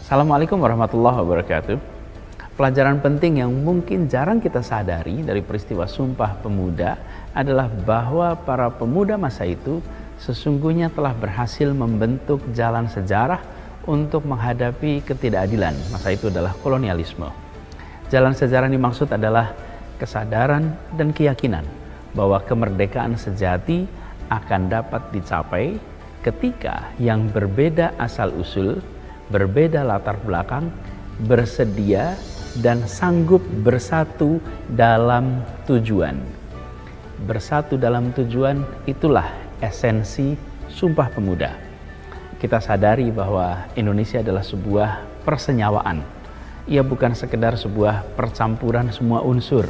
Assalamualaikum warahmatullahi wabarakatuh. Pelajaran penting yang mungkin jarang kita sadari dari peristiwa Sumpah Pemuda adalah bahwa para pemuda masa itu sesungguhnya telah berhasil membentuk jalan sejarah untuk menghadapi ketidakadilan. Masa itu adalah kolonialisme. Jalan sejarah yang dimaksud adalah kesadaran dan keyakinan bahwa kemerdekaan sejati akan dapat dicapai ketika yang berbeda asal-usul, berbeda latar belakang, bersedia dan sanggup bersatu dalam tujuan. Bersatu dalam tujuan, itulah esensi Sumpah Pemuda. Kita sadari bahwa Indonesia adalah sebuah persenyawaan. Ia bukan sekedar sebuah percampuran semua unsur.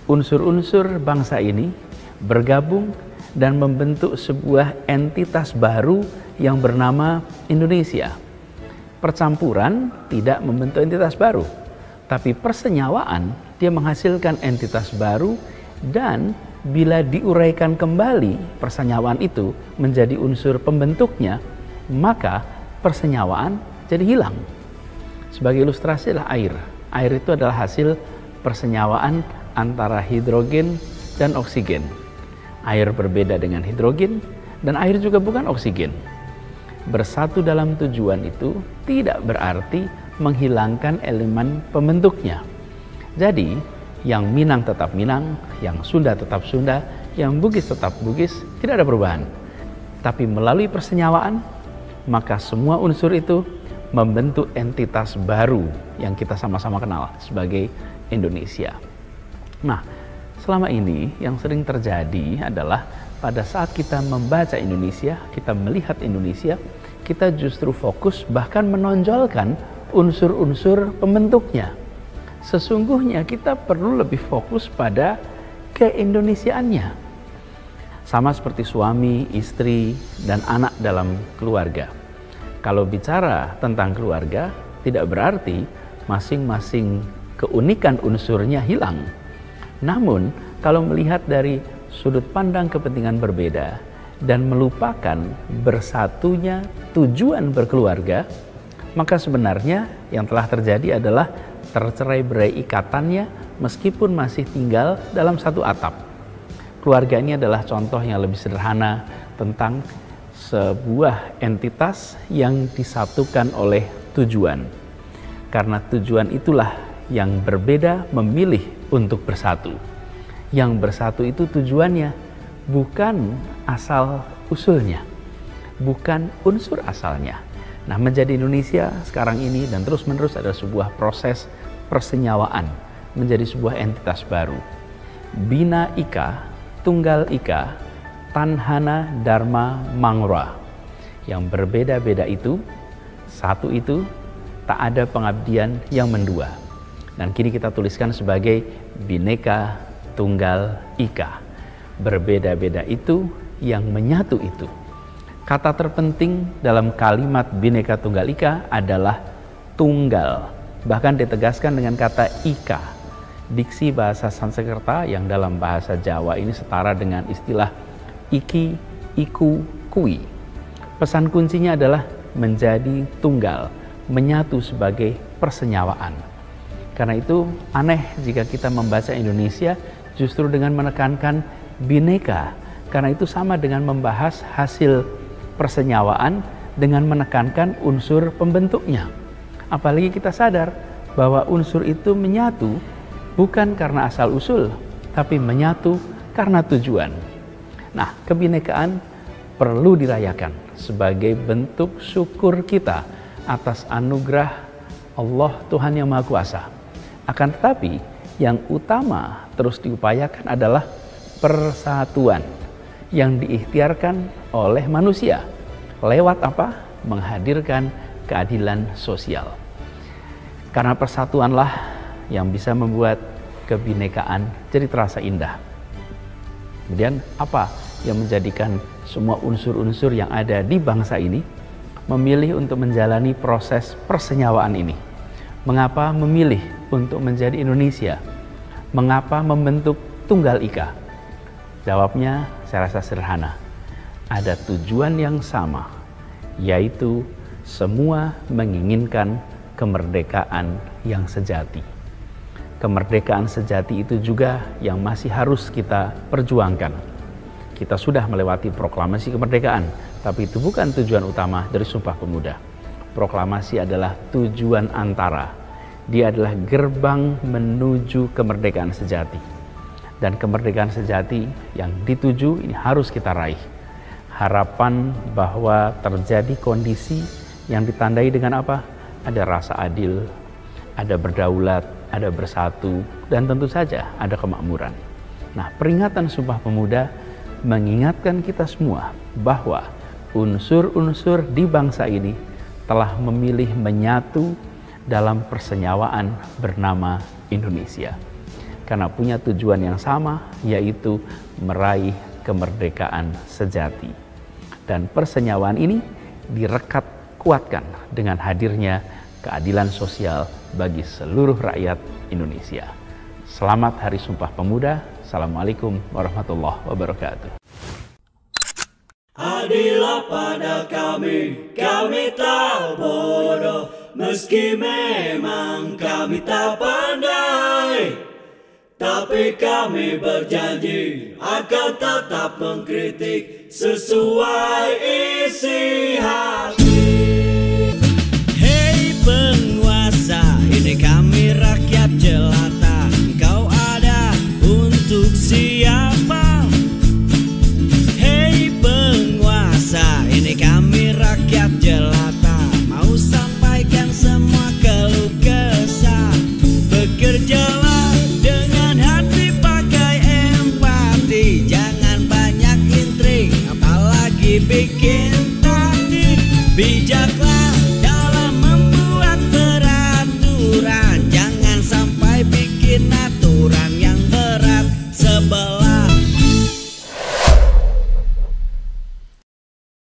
Unsur-unsur bangsa ini bergabung dan membentuk sebuah entitas baru yang bernama Indonesia. Percampuran tidak membentuk entitas baru, tapi persenyawaan dia menghasilkan entitas baru, dan bila diuraikan kembali persenyawaan itu menjadi unsur pembentuknya, maka persenyawaan jadi hilang. Sebagai ilustrasi adalah air. Air itu adalah hasil persenyawaan antara hidrogen dan oksigen. Air berbeda dengan hidrogen, dan air juga bukan oksigen. Bersatu dalam tujuan itu tidak berarti menghilangkan elemen pembentuknya. Jadi, yang Minang tetap Minang, yang Sunda tetap Sunda, yang Bugis tetap Bugis, tidak ada perubahan. Tapi melalui persenyawaan, maka semua unsur itu membentuk entitas baru yang kita sama-sama kenal sebagai Indonesia. Nah, selama ini yang sering terjadi adalah pada saat kita membaca Indonesia, kita melihat Indonesia, kita justru fokus bahkan menonjolkan unsur-unsur pembentuknya. Sesungguhnya kita perlu lebih fokus pada keindonesiaannya. Sama seperti suami, istri, dan anak dalam keluarga. Kalau bicara tentang keluarga, tidak berarti masing-masing keunikan unsurnya hilang. Namun, kalau melihat dari sudut pandang kepentingan berbeda dan melupakan bersatunya tujuan berkeluarga, maka sebenarnya yang telah terjadi adalah tercerai-berai ikatannya meskipun masih tinggal dalam satu atap. Keluarga ini adalah contoh yang lebih sederhana tentang sebuah entitas yang disatukan oleh tujuan. Karena tujuan itulah yang berbeda memilih untuk bersatu. Yang bersatu itu tujuannya, bukan asal usulnya, bukan unsur asalnya. Nah, menjadi Indonesia sekarang ini dan terus-menerus adalah sebuah proses persenyawaan menjadi sebuah entitas baru. Bina Ika, Tunggal Ika, Tanhana Dharma Mangra. Yang berbeda-beda itu, satu itu, tak ada pengabdian yang mendua. Dan kini kita tuliskan sebagai Bhinneka Tunggal Ika. Berbeda-beda itu yang menyatu itu. Kata terpenting dalam kalimat Bhinneka Tunggal Ika adalah tunggal. Bahkan ditegaskan dengan kata ika. Diksi bahasa Sanskerta yang dalam bahasa Jawa ini setara dengan istilah iki, iku, kui. Pesan kuncinya adalah menjadi tunggal, menyatu sebagai persenyawaan. Karena itu aneh jika kita membaca Indonesia justru dengan menekankan Bhinneka, karena itu sama dengan membahas hasil persenyawaan dengan menekankan unsur pembentuknya. Apalagi kita sadar bahwa unsur itu menyatu bukan karena asal-usul, tapi menyatu karena tujuan. Nah, kebinekaan perlu dirayakan sebagai bentuk syukur kita atas anugerah Allah Tuhan Yang Maha Kuasa. Akan tetapi, yang utama terus diupayakan adalah persatuan yang diikhtiarkan oleh manusia. Lewat apa? Menghadirkan keadilan sosial. Karena persatuanlah yang bisa membuat kebinekaan jadi terasa indah. Kemudian apa yang menjadikan semua unsur-unsur yang ada di bangsa ini memilih untuk menjalani proses persenyawaan ini? Mengapa memilih untuk menjadi Indonesia? Mengapa membentuk Tunggal Ika? Jawabnya saya rasa sederhana. Ada tujuan yang sama, yaitu semua menginginkan kemerdekaan yang sejati. Kemerdekaan sejati itu juga yang masih harus kita perjuangkan. Kita sudah melewati proklamasi kemerdekaan, tapi itu bukan tujuan utama dari Sumpah Pemuda. Proklamasi adalah tujuan antara. Dia adalah gerbang menuju kemerdekaan sejati. Dan kemerdekaan sejati yang dituju ini harus kita raih. Harapan bahwa terjadi kondisi yang ditandai dengan apa? Ada rasa adil, ada berdaulat, ada bersatu, dan tentu saja ada kemakmuran. Nah, peringatan Sumpah Pemuda mengingatkan kita semua bahwa unsur-unsur di bangsa ini telah memilih menyatu dalam persenyawaan bernama Indonesia. Karena punya tujuan yang sama, yaitu meraih kemerdekaan sejati. Dan persenyawaan ini direkat kuatkan dengan hadirnya keadilan sosial bagi seluruh rakyat Indonesia. Selamat Hari Sumpah Pemuda. Assalamualaikum warahmatullahi wabarakatuh. Adillah pada kami tak bodoh, meski memang kami tak pandai. Tapi kami berjanji akan tetap mengkritik sesuai isi hati. Hei penguasa, ini kami rakyat jelata. Engkau ada untuk siapa? Hei penguasa, ini kami rakyat jelata. Mau sampaikan semua keluh kesah. Bekerjalah dengan hati, pakai empati. Jangan banyak intrik, apalagi bikin taktik. Bijaklah dalam membuat peraturan. Jangan sampai bikin aturan yang berat sebelah.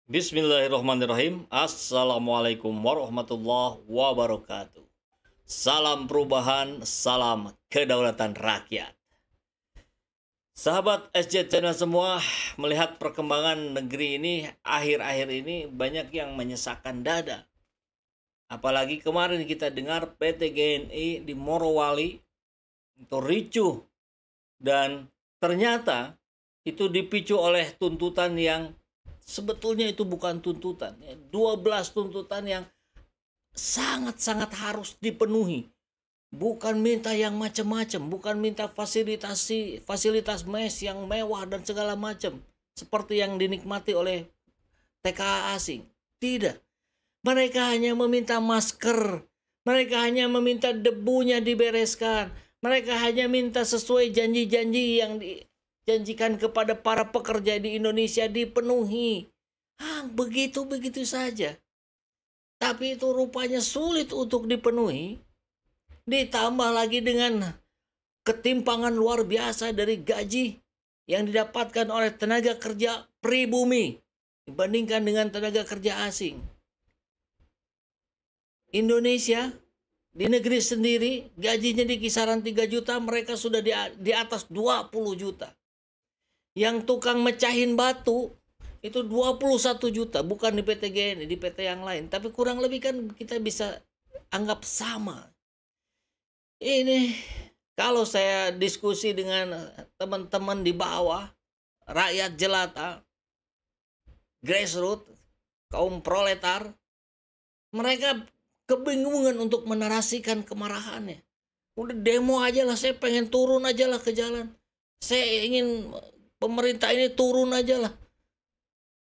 Bismillahirrahmanirrahim. Assalamualaikum warahmatullahi wabarakatuh. Salam perubahan, salam kedaulatan rakyat. Sahabat SJ Channel semua, melihat perkembangan negeri ini akhir-akhir ini banyak yang menyesakkan dada. Apalagi kemarin kita dengar PT GNI di Morowali itu ricuh, dan ternyata itu dipicu oleh tuntutan yang sebetulnya itu bukan tuntutan. 12 tuntutan yang sangat-sangat harus dipenuhi. Bukan minta yang macam-macam, bukan minta fasilitas mes yang mewah dan segala macam seperti yang dinikmati oleh TKA asing. Tidak. Mereka hanya meminta masker, mereka hanya meminta debunya dibereskan, mereka hanya minta sesuai janji-janji yang dijanjikan kepada para pekerja di Indonesia dipenuhi. Begitu-begitu saja. Tapi itu rupanya sulit untuk dipenuhi. Ditambah lagi dengan ketimpangan luar biasa dari gaji yang didapatkan oleh tenaga kerja pribumi dibandingkan dengan tenaga kerja asing. Indonesia di negeri sendiri gajinya di kisaran 3 juta, mereka sudah di atas 20 juta. Yang tukang mecahin batu itu 21 juta, bukan di PT GNI, di PT yang lain. Tapi kurang lebih kan kita bisa anggap sama. Ini kalau saya diskusi dengan teman-teman di bawah, rakyat jelata, grassroots, kaum proletar, mereka kebingungan untuk menarasikan kemarahannya. Udah demo aja lah, saya pengen turun aja lah ke jalan. Saya ingin pemerintah ini turun aja lah.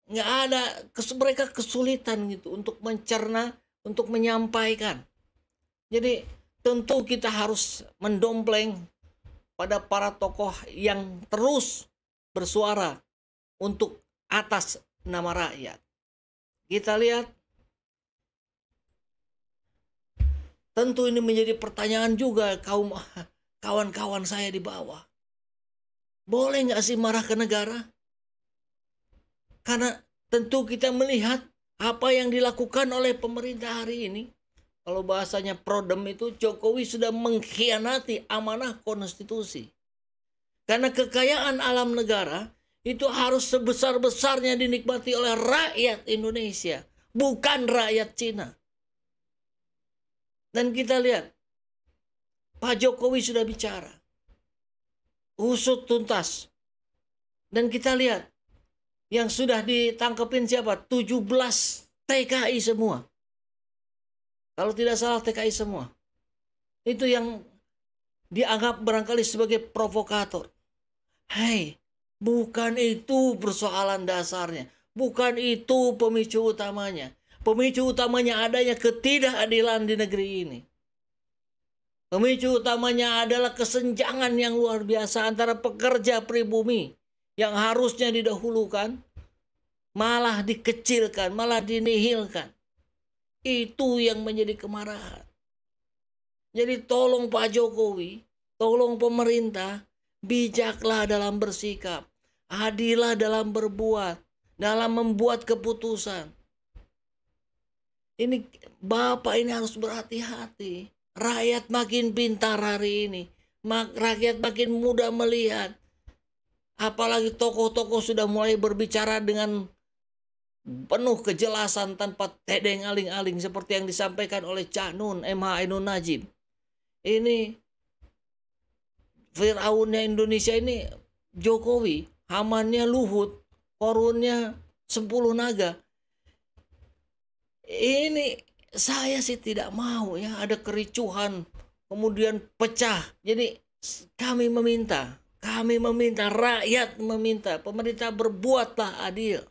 Nggak ada, mereka kesulitan gitu untuk mencerna, untuk menyampaikan. Jadi tentu kita harus mendompleng pada para tokoh yang terus bersuara untuk atas nama rakyat. Kita lihat, tentu ini menjadi pertanyaan juga kawan-kawan saya di bawah. Boleh nggak sih marah ke negara? Karena tentu kita melihat apa yang dilakukan oleh pemerintah hari ini. Kalau bahasanya Prodem itu, Jokowi sudah mengkhianati amanah konstitusi. Karena kekayaan alam negara itu harus sebesar-besarnya dinikmati oleh rakyat Indonesia. bukan rakyat Cina. Dan kita lihat, Pak Jokowi sudah bicara, usut tuntas. Dan kita lihat, yang sudah ditangkepin siapa? 17 TKI semua. Kalau tidak salah TKI semua. Itu yang dianggap barangkali sebagai provokator. Hei, bukan itu persoalan dasarnya. Bukan itu pemicu utamanya. Pemicu utamanya adanya ketidakadilan di negeri ini. Pemicu utamanya adalah kesenjangan yang luar biasa antara pekerja pribumi yang harusnya didahulukan, malah dikecilkan, malah dinihilkan. Itu yang menjadi kemarahan. Jadi tolong Pak Jokowi, tolong pemerintah, bijaklah dalam bersikap, adillah dalam berbuat, dalam membuat keputusan. Ini Bapak ini harus berhati-hati. Rakyat makin pintar hari ini. Rakyat makin mudah melihat. Apalagi tokoh-tokoh sudah mulai berbicara dengan penuh kejelasan tanpa tedeng aling-aling seperti yang disampaikan oleh Cak Nun, MH Ainun Najib. Ini Fir'aunnya Indonesia ini Jokowi, Hamannya Luhut, Korunnya 10 naga. Ini saya sih tidak mau ya ada kericuhan kemudian pecah. Jadi kami meminta, rakyat meminta, pemerintah berbuatlah adil.